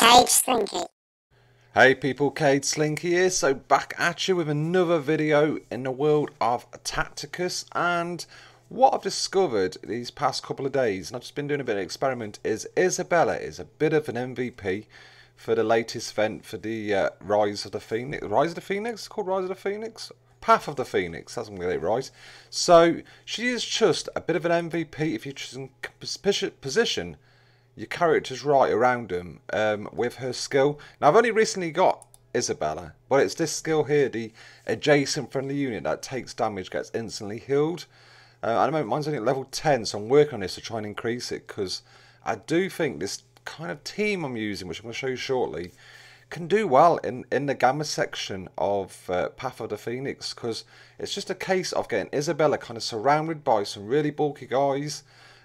Cage Slinky. Hey people, Cade Slinky here, so back at you with another video in the world of Tacticus. And what I've discovered these past couple of days, and I've just been doing a bit of experiment, is Isabella is a bit of an MVP for the latest event for the Rise of the Phoenix. Rise of the Phoenix? It's called Rise of the Phoenix? Path of the Phoenix, that's what I'm going to get it right. So she is just a bit of an MVP if you just position your characters right around them with her skill. Now I've only recently got Isabella, but it's this skill here, the adjacent friendly unit that takes damage gets instantly healed. At the moment mine's only at level 10, so I'm working on this to try and increase it, because I do think this kind of team I'm using, which I'm going to show you shortly, can do well in the gamma section of Path of the Phoenix, because it's just a case of getting Isabella kind of surrounded by some really bulky guys.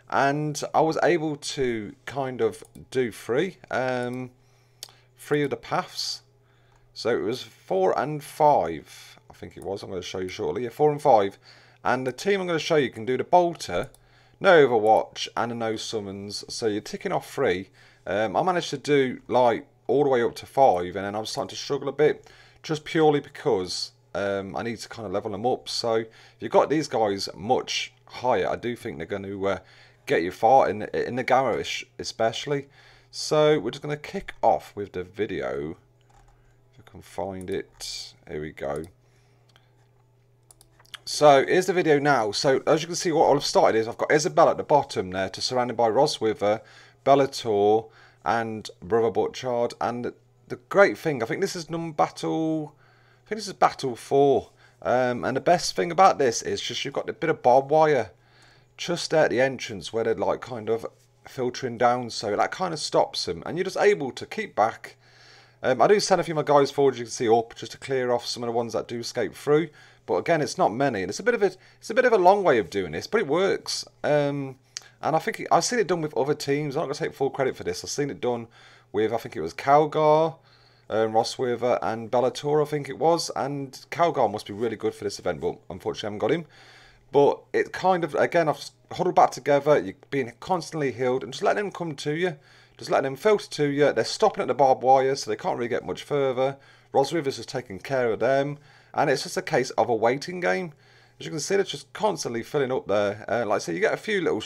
And I was able to kind of do three of the paths. So it was 4 and 5, I think it was. I'm going to show you shortly. Yeah, 4 and 5. And the team I'm going to show you can do the bolter, no overwatch, and a no summons. So you're ticking off 3. I managed to do like all the way up to 5, and then I was starting to struggle a bit, just purely because I need to kind of level them up. So if you've got these guys much higher, I do think they're going to get you far in the gamma especially. So we're just going to kick off with the video. If I can find it, here we go. So here's the video now. So as you can see, what I've started is I've got Isabella at the bottom there, surrounded by Roswither, Bellator, and Brother Butchard. And the great thing, I think this is battle 4. And the best thing about this is just you've got a bit of barbed wire just at the entrance where they're like kind of filtering down, so that kind of stops them, and you're just able to keep back. I do send a few of my guys forward, you can see, up just to clear off some of the ones that do escape through, but again it's not many, and it's a bit of a long way of doing this, but it works. And I think I've seen it done with other teams. I'm not going to take full credit for this. I've seen it done with, I think it was Calgar, Roswither and Bellator, I think it was, and Calgar must be really good for this event, but unfortunately I haven't got him. But it kind of, again, I've huddled back together, you're being constantly healed, and just letting them come to you. Just letting them filter to you. They're stopping at the barbed wire, so they can't really get much further. Roswither's just taking care of them. And it's just a case of a waiting game. As you can see, they're just constantly filling up there. Like I say, you get a few little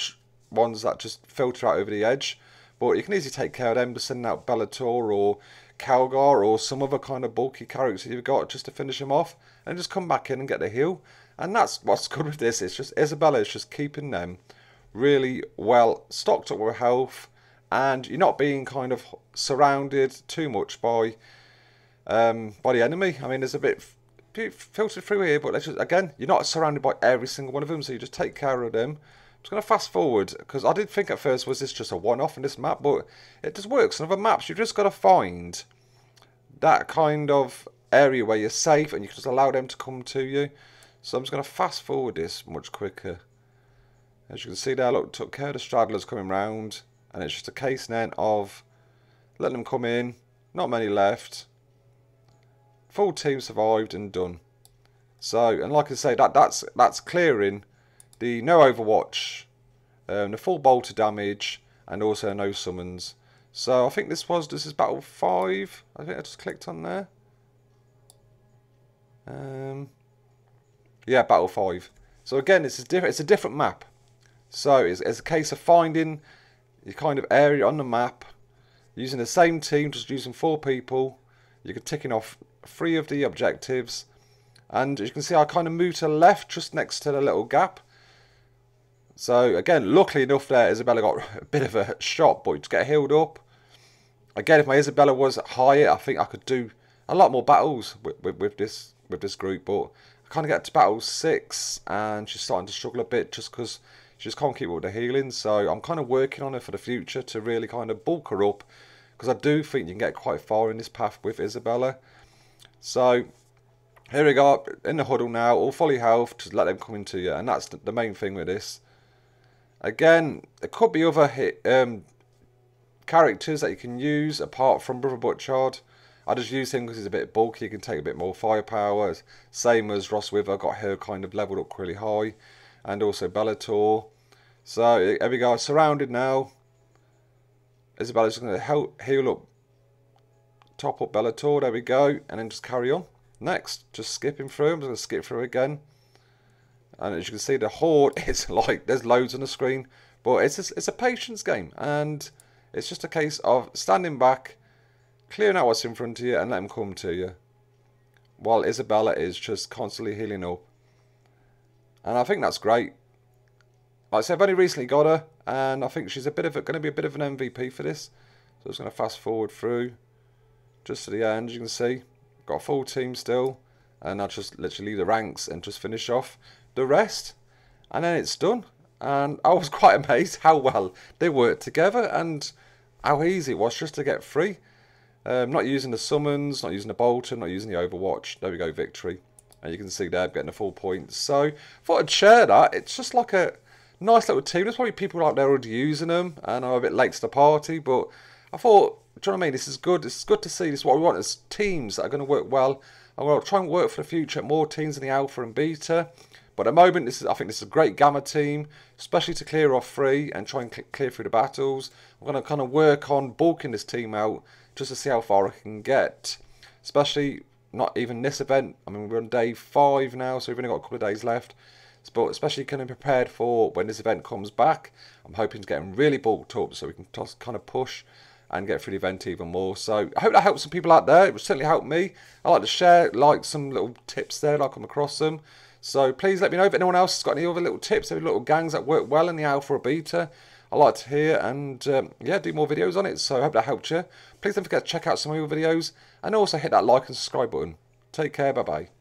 ones that just filter out over the edge. But you can easily take care of them, just sending out Bellator or Calgar or some other kind of bulky character you've got just to finish them off. And just come back in and get the heal. And that's what's good with this. It's just Isabella is just keeping them really well stocked up with health, and you're not being kind of surrounded too much by the enemy. I mean, there's a bit filtered through here, but just, again, you're not surrounded by every single one of them, so you just take care of them. I'm just going to fast forward, because I did think at first, was this just a one-off in this map, but it just works. In other maps, you've just got to find that kind of area where you're safe, and you can just allow them to come to you. So I'm just going to fast forward this much quicker. As you can see there, look, took care of the stragglers coming round. And it's just a case then of letting them come in. Not many left. Full team survived and done. So, and like I say, that's clearing the no overwatch, the full bolter damage, and also no summons. So I think this is battle 5. I think I just clicked on there. Yeah, battle 5. So again, it's a different map. So it's a case of finding your kind of area on the map, using the same team, just using 4 people. You're ticking off 3 of the objectives, and as you can see, I kind of moved to the left, just next to the little gap. So again, luckily enough, there Isabella got a bit of a shot, but you just get healed up. Again, if my Isabella was higher, I think I could do a lot more battles with this group, but kind of get to battle 6 and she's starting to struggle a bit just because she just can't keep up with the healing. So I'm kind of working on her for the future to really kind of bulk her up, because I do think you can get quite far in this path with Isabella. So here we go, in the huddle now, all fully health, just let them come into you, and that's the main thing with this. Again, there could be other characters that you can use apart from Brother Butchard. I just use him because he's a bit bulky, he can take a bit more firepower. Same as Roswither, got her kind of leveled up really high. And also Bellator. So, here we go, surrounded now. Isabella's going to heal up top up Bellator, there we go, and then just carry on. Next, just skipping through, I'm just going to skip through again. And as you can see, the horde is like, there's loads on the screen, but it's a patience game, and it's just a case of standing back, clearing out what's in front of you, and let them come to you. While Isabella is just constantly healing up. And I think that's great. Like I said, I've only recently got her, and I think she's going to be a bit of an MVP for this. So I'm just going to fast forward through, just to the end, as you can see. Got a full team still, and I'll just literally leave the ranks and just finish off the rest. And then it's done. And I was quite amazed how well they worked together, and how easy it was just to get free. Not using the summons, not using the Bolton, not using the Overwatch. There we go, victory. And you can see there, getting the full points. So, I thought I'd share that. It's just like a nice little team. There's probably people out there already using them, and I'm a bit late to the party, but I thought, do you know what I mean? This is good. It's good to see. This is what we want, is teams that are going to work well. I'm going to try and work for the future, more teams in the alpha and beta. But at the moment, I think this is a great gamma team, especially to clear off free and try and clear through the battles. I'm going to kind of work on bulking this team out just to see how far I can get. Especially not even this event. I mean, we're on day 5 now, so we've only got a couple of days left. But especially kind of prepared for when this event comes back. I'm hoping to get them really bulked up so we can just kind of push and get through the event even more. So I hope that helps some people out there. It would certainly help me. I like to share like some little tips there, like come across them. So please let me know if anyone else has got any other little tips, any little gangs that work well in the alpha or beta. I like to hear, and yeah, do more videos on it. So I hope that helped you. Please don't forget to check out some of your videos, and also hit that like and subscribe button. Take care, bye bye.